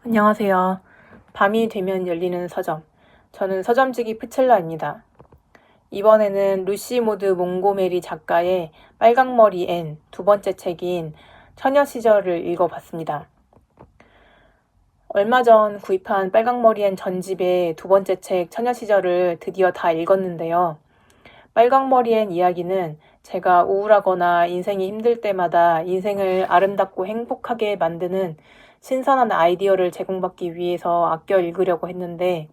안녕하세요. 밤이 되면 열리는 서점. 저는 서점지기 프첼라입니다. 이번에는 루시 모드 몽고메리 작가의 빨강머리 앤 두 번째 책인 처녀 시절을 읽어봤습니다. 얼마 전 구입한 빨강머리 앤 전집의 두 번째 책 처녀 시절을 드디어 다 읽었는데요. 빨강머리 앤 이야기는 제가 우울하거나 인생이 힘들 때마다 인생을 아름답고 행복하게 만드는 신선한 아이디어를 제공받기 위해서 아껴 읽으려고 했는데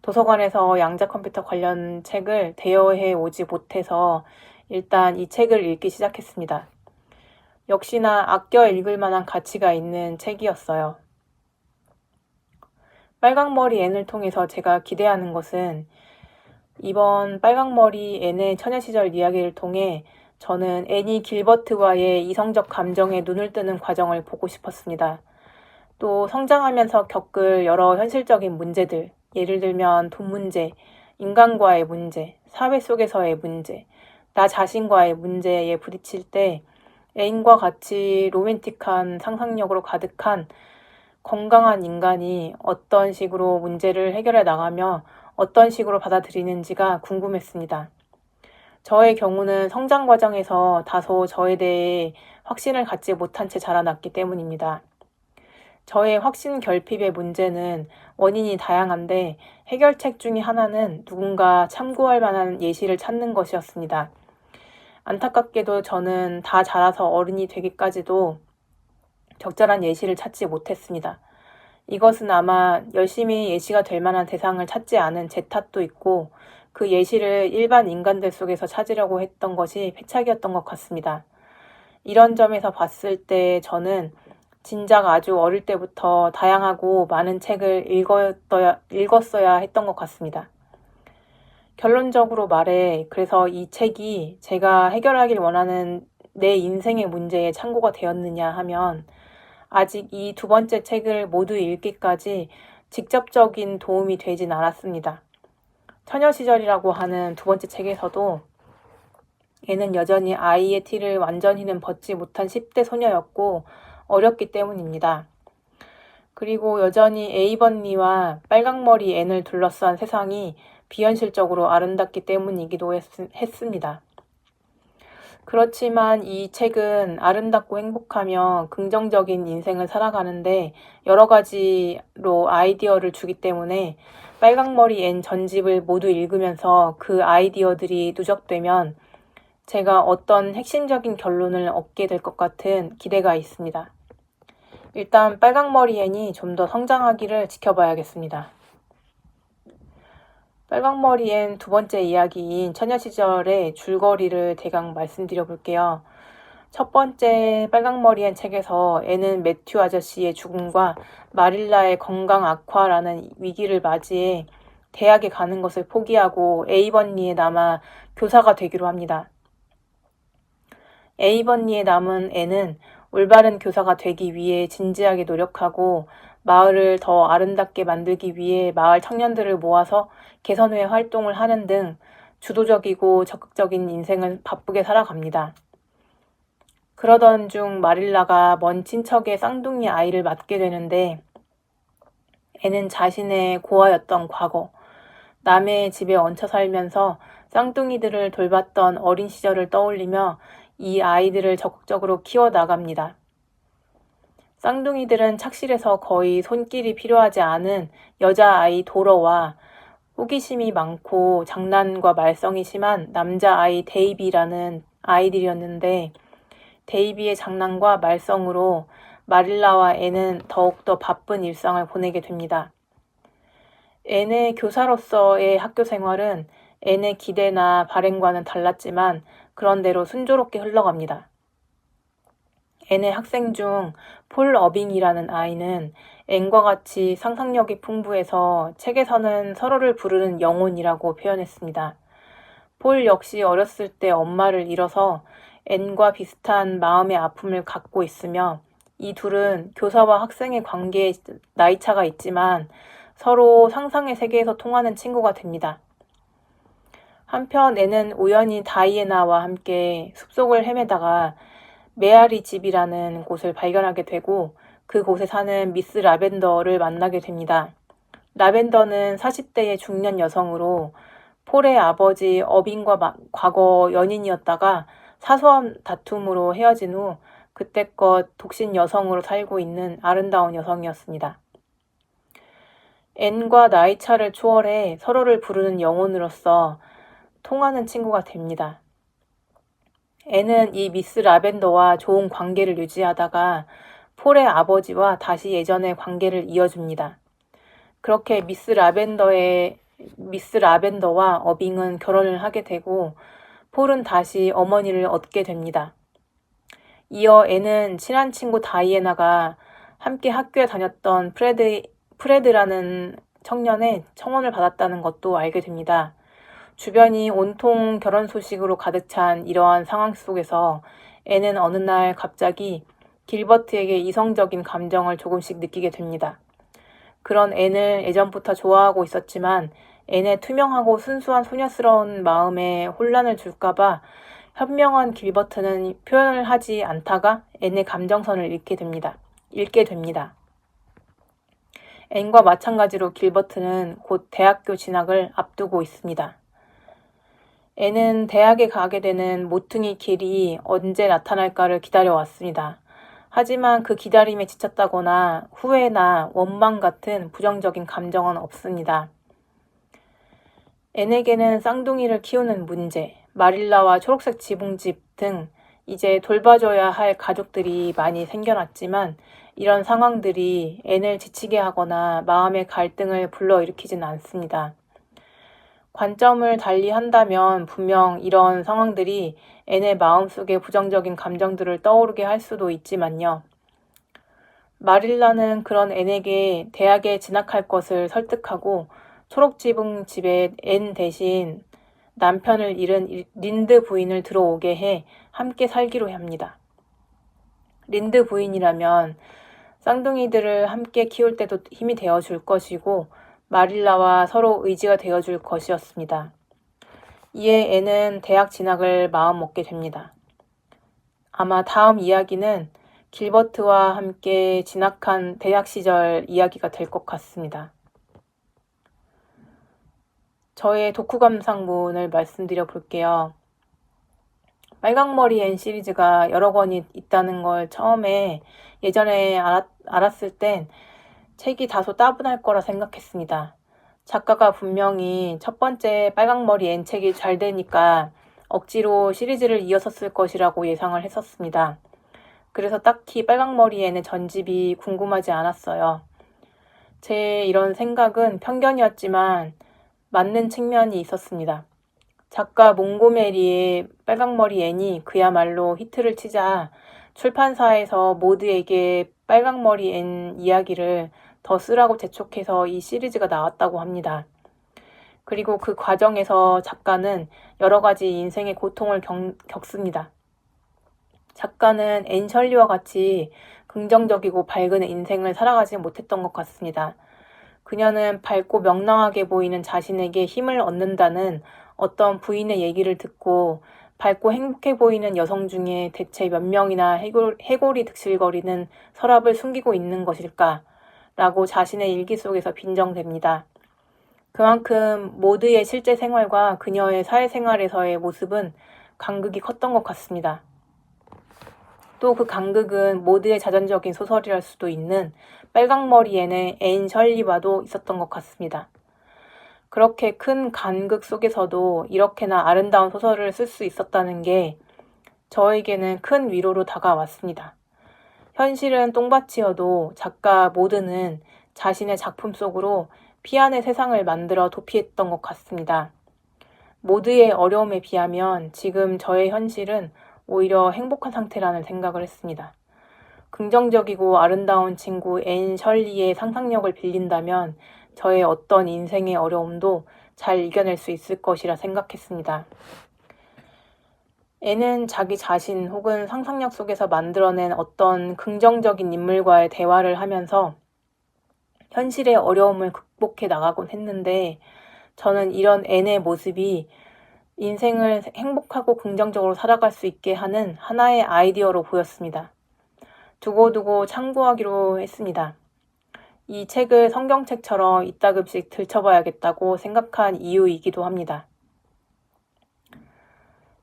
도서관에서 양자컴퓨터 관련 책을 대여해 오지 못해서 일단 이 책을 읽기 시작했습니다. 역시나 아껴 읽을 만한 가치가 있는 책이었어요. 빨강머리 앤을 통해서 제가 기대하는 것은 이번 빨강머리 앤의 처녀 시절 이야기를 통해 저는 애니 길버트와의 이성적 감정에 눈을 뜨는 과정을 보고 싶었습니다. 또 성장하면서 겪을 여러 현실적인 문제들, 예를 들면 돈 문제, 인간과의 문제, 사회 속에서의 문제, 나 자신과의 문제에 부딪힐 때 애인과 같이 로맨틱한 상상력으로 가득한 건강한 인간이 어떤 식으로 문제를 해결해 나가며 어떤 식으로 받아들이는지가 궁금했습니다. 저의 경우는 성장 과정에서 다소 저에 대해 확신을 갖지 못한 채 자라났기 때문입니다. 저의 확신 결핍의 문제는 원인이 다양한데 해결책 중의 하나는 누군가 참고할 만한 예시를 찾는 것이었습니다. 안타깝게도 저는 다 자라서 어른이 되기까지도 적절한 예시를 찾지 못했습니다. 이것은 아마 열심히 예시가 될 만한 대상을 찾지 않은 제 탓도 있고 그 예시를 일반 인간들 속에서 찾으려고 했던 것이 패착이었던 것 같습니다. 이런 점에서 봤을 때 저는 진작 아주 어릴 때부터 다양하고 많은 책을 읽었어야 했던 것 같습니다. 결론적으로 말해 그래서 이 책이 제가 해결하길 원하는 내 인생의 문제에 참고가 되었느냐 하면 아직 이 두 번째 책을 모두 읽기까지 직접적인 도움이 되진 않았습니다. 처녀 시절이라고 하는 두 번째 책에서도 얘는 여전히 아이의 티를 완전히는 벗지 못한 10대 소녀였고 어렸기 때문입니다. 그리고 여전히 에이번니와 빨강머리 앤을 둘러싼 세상이 비현실적으로 아름답기 때문이기도 했습니다. 그렇지만 이 책은 아름답고 행복하며 긍정적인 인생을 살아가는데 여러 가지로 아이디어를 주기 때문에 빨강머리 앤 전집을 모두 읽으면서 그 아이디어들이 누적되면 제가 어떤 핵심적인 결론을 얻게 될 것 같은 기대가 있습니다. 일단 빨강머리 앤이 좀 더 성장하기를 지켜봐야겠습니다. 빨강머리 앤 두 번째 이야기인 처녀 시절의 줄거리를 대강 말씀드려 볼게요. 첫 번째 빨강머리 앤 책에서 앤은 매튜 아저씨의 죽음과 마릴라의 건강 악화라는 위기를 맞이해 대학에 가는 것을 포기하고 에이번니에 남아 교사가 되기로 합니다. 에이번니에 남은 앤은 올바른 교사가 되기 위해 진지하게 노력하고 마을을 더 아름답게 만들기 위해 마을 청년들을 모아서 개선회 활동을 하는 등 주도적이고 적극적인 인생을 바쁘게 살아갑니다. 그러던 중 마릴라가 먼 친척의 쌍둥이 아이를 맡게 되는데 애는 자신의 고아였던 과거, 남의 집에 얹혀 살면서 쌍둥이들을 돌봤던 어린 시절을 떠올리며 이 아이들을 적극적으로 키워나갑니다. 쌍둥이들은 착실해서 거의 손길이 필요하지 않은 여자아이 도러와 호기심이 많고 장난과 말썽이 심한 남자아이 데이비라는 아이들이었는데 데이비의 장난과 말썽으로 마릴라와 앤은 더욱더 바쁜 일상을 보내게 됩니다. 앤의 교사로서의 학교 생활은 앤의 기대나 바램과는 달랐지만 그런대로 순조롭게 흘러갑니다. 앤의 학생 중 폴 어빙이라는 아이는 앤과 같이 상상력이 풍부해서 책에서는 서로를 부르는 영혼이라고 표현했습니다. 폴 역시 어렸을 때 엄마를 잃어서 앤과 비슷한 마음의 아픔을 갖고 있으며 이 둘은 교사와 학생의 관계에 나이차가 있지만 서로 상상의 세계에서 통하는 친구가 됩니다. 한편 앤은 우연히 다이애나와 함께 숲속을 헤매다가 메아리 집이라는 곳을 발견하게 되고 그곳에 사는 미스 라벤더를 만나게 됩니다. 라벤더는 40대의 중년 여성으로 폴의 아버지 어빙과 과거 연인이었다가 사소한 다툼으로 헤어진 후 그때껏 독신 여성으로 살고 있는 아름다운 여성이었습니다. 앤과 나이 차를 초월해 서로를 부르는 영혼으로서 통하는 친구가 됩니다. 앤은 이 미스 라벤더와 좋은 관계를 유지하다가 폴의 아버지와 다시 예전의 관계를 이어줍니다. 그렇게 미스 라벤더와 어빙은 결혼을 하게 되고 폴은 다시 어머니를 얻게 됩니다. 이어 앤은 친한 친구 다이애나가 함께 학교에 다녔던 프레드라는 청년의 청혼을 받았다는 것도 알게 됩니다. 주변이 온통 결혼 소식으로 가득 찬 이러한 상황 속에서 앤은 어느 날 갑자기 길버트에게 이성적인 감정을 조금씩 느끼게 됩니다. 그런 앤을 예전부터 좋아하고 있었지만 앤의 투명하고 순수한 소녀스러운 마음에 혼란을 줄까봐 현명한 길버트는 표현을 하지 않다가 앤의 감정선을 읽게 됩니다. 앤과 마찬가지로 길버트는 곧 대학교 진학을 앞두고 있습니다. 앤은 대학에 가게 되는 모퉁이 길이 언제 나타날까를 기다려왔습니다. 하지만 그 기다림에 지쳤다거나 후회나 원망 같은 부정적인 감정은 없습니다. 앤에게는 쌍둥이를 키우는 문제, 마릴라와 초록색 지붕집 등 이제 돌봐줘야 할 가족들이 많이 생겨났지만 이런 상황들이 앤을 지치게 하거나 마음의 갈등을 불러일으키진 않습니다. 관점을 달리 한다면 분명 이런 상황들이 앤의 마음속에 부정적인 감정들을 떠오르게 할 수도 있지만요. 마릴라는 그런 앤에게 대학에 진학할 것을 설득하고 초록지붕 집에 앤 대신 남편을 잃은 린드 부인을 들어오게 해 함께 살기로 합니다. 린드 부인이라면 쌍둥이들을 함께 키울 때도 힘이 되어줄 것이고 마릴라와 서로 의지가 되어줄 것이었습니다. 이에 앤은 대학 진학을 마음먹게 됩니다. 아마 다음 이야기는 길버트와 함께 진학한 대학 시절 이야기가 될 것 같습니다. 저의 독후 감상문을 말씀드려 볼게요. 빨강머리 앤 시리즈가 여러 권이 있다는 걸 처음에 예전에 알았을 땐 책이 다소 따분할 거라 생각했습니다. 작가가 분명히 첫 번째 빨강머리 앤 책이 잘 되니까 억지로 시리즈를 이어서 쓸 것이라고 예상을 했었습니다. 그래서 딱히 빨강머리 앤의 전집이 궁금하지 않았어요. 제 이런 생각은 편견이었지만 맞는 측면이 있었습니다. 작가 몽고메리의 빨강머리 앤이 그야말로 히트를 치자 출판사에서 모두에게 빨강머리 앤 이야기를 더 쓰라고 재촉해서 이 시리즈가 나왔다고 합니다. 그리고 그 과정에서 작가는 여러 가지 인생의 고통을 겪습니다. 작가는 앤 셜리와 같이 긍정적이고 밝은 인생을 살아가지 못했던 것 같습니다. 그녀는 밝고 명랑하게 보이는 자신에게 힘을 얻는다는 어떤 부인의 얘기를 듣고 밝고 행복해 보이는 여성 중에 대체 몇 명이나 해골이 득실거리는 서랍을 숨기고 있는 것일까? 라고 자신의 일기 속에서 빈정댑니다. 그만큼 모두의 실제 생활과 그녀의 사회생활에서의 모습은 간극이 컸던 것 같습니다. 또 그 간극은 모두의 자전적인 소설이랄 수도 있는 빨강머리 앤 셜리와도 있었던 것 같습니다. 그렇게 큰 간극 속에서도 이렇게나 아름다운 소설을 쓸 수 있었다는 게 저에게는 큰 위로로 다가왔습니다. 현실은 똥밭이어도 작가 모드는 자신의 작품 속으로 피안의 세상을 만들어 도피했던 것 같습니다. 모두의 어려움에 비하면 지금 저의 현실은 오히려 행복한 상태라는 생각을 했습니다. 긍정적이고 아름다운 친구 앤 셜리의 상상력을 빌린다면 저의 어떤 인생의 어려움도 잘 이겨낼 수 있을 것이라 생각했습니다. 앤은 자기 자신 혹은 상상력 속에서 만들어낸 어떤 긍정적인 인물과의 대화를 하면서 현실의 어려움을 극복해 나가곤 했는데 저는 이런 앤의 모습이 인생을 행복하고 긍정적으로 살아갈 수 있게 하는 하나의 아이디어로 보였습니다. 두고두고 참고하기로 했습니다. 이 책을 성경책처럼 이따금씩 들춰봐야겠다고 생각한 이유이기도 합니다.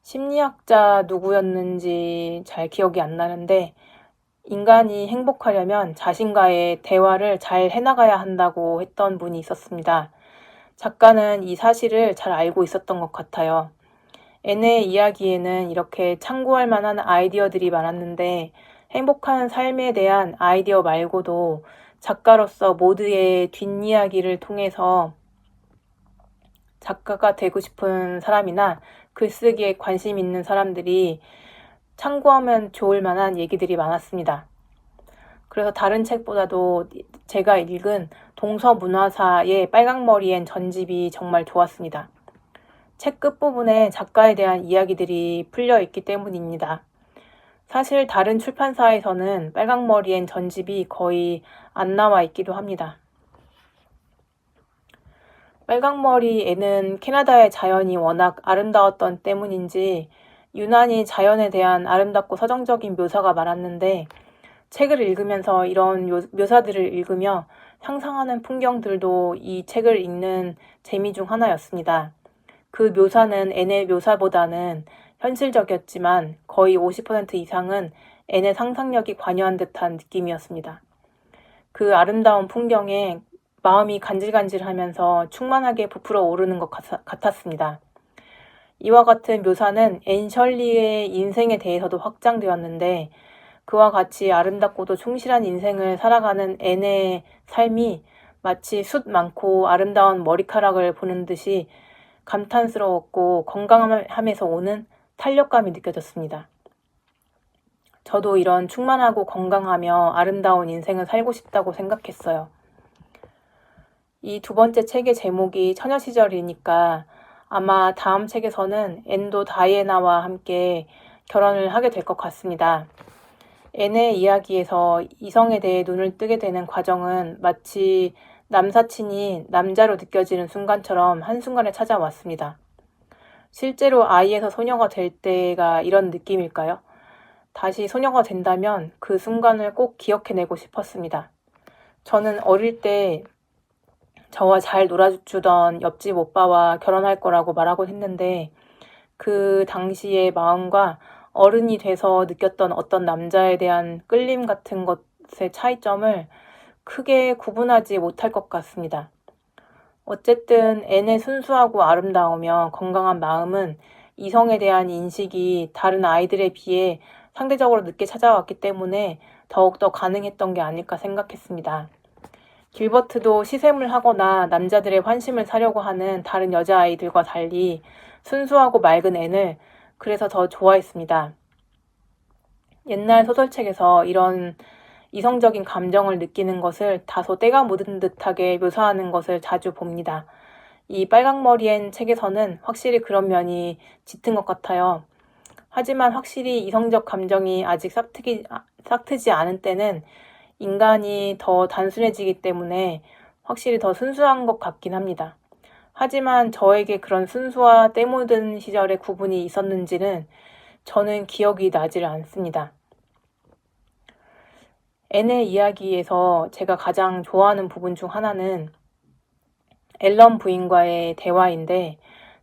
심리학자 누구였는지 잘 기억이 안 나는데 인간이 행복하려면 자신과의 대화를 잘 해나가야 한다고 했던 분이 있었습니다. 작가는 이 사실을 잘 알고 있었던 것 같아요. 앤의 이야기에는 이렇게 참고할 만한 아이디어들이 많았는데 행복한 삶에 대한 아이디어 말고도 작가로서 모두의 뒷이야기를 통해서 작가가 되고 싶은 사람이나 글쓰기에 관심 있는 사람들이 참고하면 좋을 만한 얘기들이 많았습니다. 그래서 다른 책보다도 제가 읽은 동서문화사의 빨강머리엔 전집이 정말 좋았습니다. 책 끝부분에 작가에 대한 이야기들이 풀려 있기 때문입니다. 사실 다른 출판사에서는 빨강머리엔 전집이 거의 안 나와 있기도 합니다. 빨강머리에는 캐나다의 자연이 워낙 아름다웠던 때문인지 유난히 자연에 대한 아름답고 서정적인 묘사가 많았는데 책을 읽으면서 이런 묘사들을 읽으며 상상하는 풍경들도 이 책을 읽는 재미 중 하나였습니다. 그 묘사는 앤의 묘사보다는 현실적이었지만 거의 50% 이상은 앤의 상상력이 관여한 듯한 느낌이었습니다. 그 아름다운 풍경에 마음이 간질간질하면서 충만하게 부풀어 오르는 것 같았습니다. 이와 같은 묘사는 앤 셜리의 인생에 대해서도 확장되었는데 그와 같이 아름답고도 충실한 인생을 살아가는 앤의 삶이 마치 숱 많고 아름다운 머리카락을 보는 듯이 감탄스러웠고 건강함에서 오는 탄력감이 느껴졌습니다. 저도 이런 충만하고 건강하며 아름다운 인생을 살고 싶다고 생각했어요. 이 두 번째 책의 제목이 처녀시절이니까 아마 다음 책에서는 앤도 다이애나와 함께 결혼을 하게 될 것 같습니다. 앤의 이야기에서 이성에 대해 눈을 뜨게 되는 과정은 마치 남사친이 남자로 느껴지는 순간처럼 한순간에 찾아왔습니다. 실제로 아이에서 소녀가 될 때가 이런 느낌일까요? 다시 소녀가 된다면 그 순간을 꼭 기억해내고 싶었습니다. 저는 어릴 때 저와 잘 놀아주던 옆집 오빠와 결혼할 거라고 말하곤 했는데 그 당시의 마음과 어른이 돼서 느꼈던 어떤 남자에 대한 끌림 같은 것의 차이점을 크게 구분하지 못할 것 같습니다. 어쨌든 앤의 순수하고 아름다우며 건강한 마음은 이성에 대한 인식이 다른 아이들에 비해 상대적으로 늦게 찾아왔기 때문에 더욱더 가능했던 게 아닐까 생각했습니다. 길버트도 시샘을 하거나 남자들의 환심을 사려고 하는 다른 여자아이들과 달리 순수하고 맑은 앤을 그래서 더 좋아했습니다. 옛날 소설책에서 이런 이성적인 감정을 느끼는 것을 다소 때가 묻은 듯하게 묘사하는 것을 자주 봅니다. 이 빨강머리엔 책에서는 확실히 그런 면이 짙은 것 같아요. 하지만 확실히 이성적 감정이 아직 싹트지 않은 때는 인간이 더 단순해지기 때문에 확실히 더 순수한 것 같긴 합니다. 하지만 저에게 그런 순수와 때묻은 시절의 구분이 있었는지는 저는 기억이 나질 않습니다. 앤의 이야기에서 제가 가장 좋아하는 부분 중 하나는 앨런 부인과의 대화인데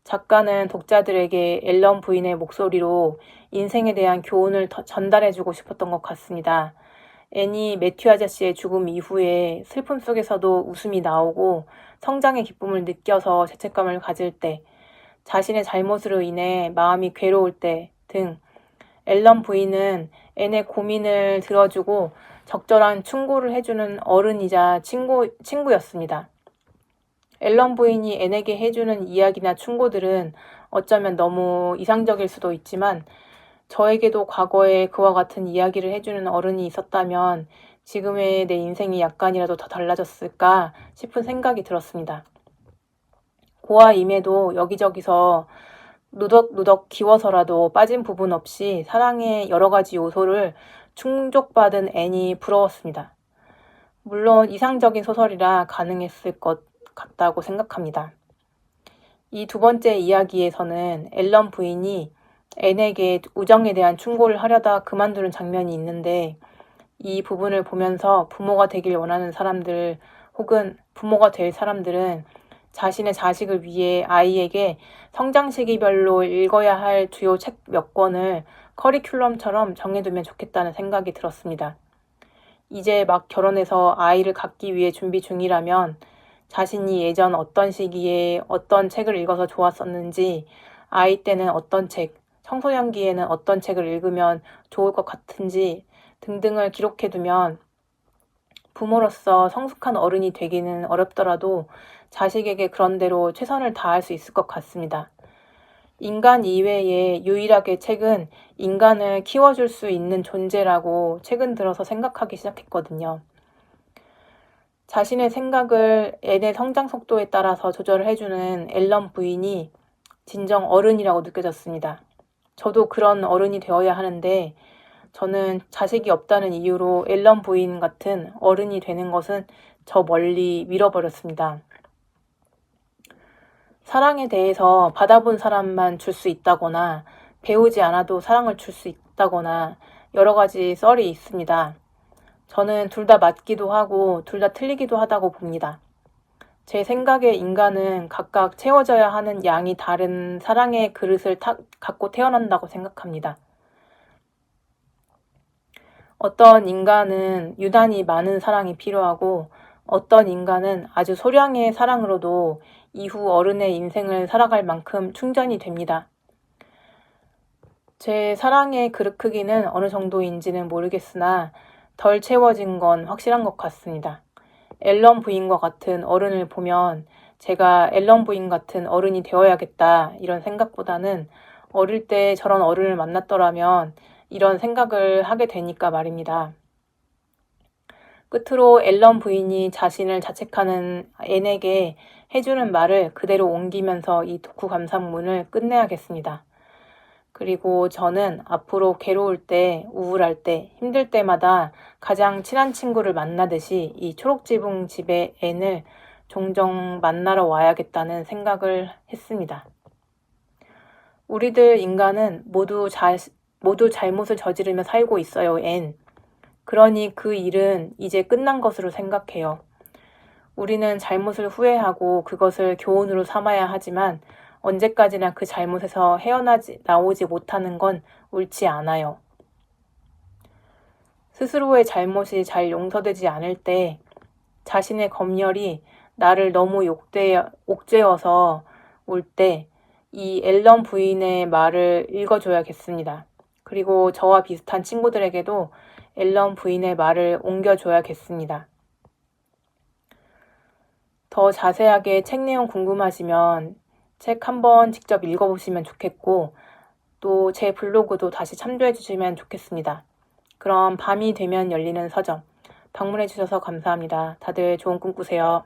작가는 독자들에게 앨런 부인의 목소리로 인생에 대한 교훈을 전달해주고 싶었던 것 같습니다. 앤이 매튜 아저씨의 죽음 이후에 슬픔 속에서도 웃음이 나오고 성장의 기쁨을 느껴서 죄책감을 가질 때, 자신의 잘못으로 인해 마음이 괴로울 때 등 앨런 부인은 앤의 고민을 들어주고 적절한 충고를 해주는 어른이자 친구였습니다. 앨런 부인이 앤에게 해주는 이야기나 충고들은 어쩌면 너무 이상적일 수도 있지만 저에게도 과거에 그와 같은 이야기를 해주는 어른이 있었다면 지금의 내 인생이 약간이라도 더 달라졌을까 싶은 생각이 들었습니다. 고아 임에도 여기저기서 누덕누덕 기워서라도 빠진 부분 없이 사랑의 여러 가지 요소를 충족받은 앤이 부러웠습니다. 물론 이상적인 소설이라 가능했을 것 같다고 생각합니다. 이 두 번째 이야기에서는 앨런 부인이 앤에게 우정에 대한 충고를 하려다 그만두는 장면이 있는데 이 부분을 보면서 부모가 되길 원하는 사람들 혹은 부모가 될 사람들은 자신의 자식을 위해 아이에게 성장 시기별로 읽어야 할 주요 책 몇 권을 커리큘럼처럼 정해두면 좋겠다는 생각이 들었습니다. 이제 막 결혼해서 아이를 갖기 위해 준비 중이라면 자신이 예전 어떤 시기에 어떤 책을 읽어서 좋았었는지, 아이 때는 어떤 책, 청소년기에는 어떤 책을 읽으면 좋을 것 같은지 등등을 기록해두면 부모로서 성숙한 어른이 되기는 어렵더라도 자식에게 그런대로 최선을 다할 수 있을 것 같습니다. 인간 이외에 유일하게 책은 인간을 키워줄 수 있는 존재라고 최근 들어서 생각하기 시작했거든요. 자신의 생각을 애의 성장 속도에 따라서 조절을 해주는 앨런 부인이 진정 어른이라고 느껴졌습니다. 저도 그런 어른이 되어야 하는데 저는 자식이 없다는 이유로 앨런 부인 같은 어른이 되는 것은 저 멀리 밀어버렸습니다. 사랑에 대해서 받아본 사람만 줄 수 있다거나 배우지 않아도 사랑을 줄 수 있다거나 여러 가지 썰이 있습니다. 저는 둘 다 맞기도 하고 둘 다 틀리기도 하다고 봅니다. 제 생각에 인간은 각각 채워져야 하는 양이 다른 사랑의 그릇을 갖고 태어난다고 생각합니다. 어떤 인간은 유난히 많은 사랑이 필요하고 어떤 인간은 아주 소량의 사랑으로도 이후 어른의 인생을 살아갈 만큼 충전이 됩니다. 제 사랑의 그릇 크기는 어느 정도인지는 모르겠으나 덜 채워진 건 확실한 것 같습니다. 앨런 부인과 같은 어른을 보면 제가 앨런 부인 같은 어른이 되어야겠다 이런 생각보다는 어릴 때 저런 어른을 만났더라면 이런 생각을 하게 되니까 말입니다. 끝으로 앨런 부인이 자신을 자책하는 앤에게 해주는 말을 그대로 옮기면서 이 독후 감상문을 끝내야겠습니다. 그리고 저는 앞으로 괴로울 때, 우울할 때, 힘들 때마다 가장 친한 친구를 만나듯이 이 초록지붕 집의 앤을 종종 만나러 와야겠다는 생각을 했습니다. 우리들 인간은 모두 잘못을 저지르며 살고 있어요, 앤. 그러니 그 일은 이제 끝난 것으로 생각해요. 우리는 잘못을 후회하고 그것을 교훈으로 삼아야 하지만 언제까지나 그 잘못에서 나오지 못하는 건 옳지 않아요. 스스로의 잘못이 잘 용서되지 않을 때 자신의 검열이 나를 너무 옥죄어서 올 때 이 앨런 부인의 말을 읽어줘야겠습니다. 그리고 저와 비슷한 친구들에게도 앨런 부인의 말을 옮겨줘야겠습니다. 더 자세하게 책 내용 궁금하시면 책 한번 직접 읽어보시면 좋겠고 또 제 블로그도 다시 참조해 주시면 좋겠습니다. 그럼 밤이 되면 열리는 서점 방문해 주셔서 감사합니다. 다들 좋은 꿈 꾸세요.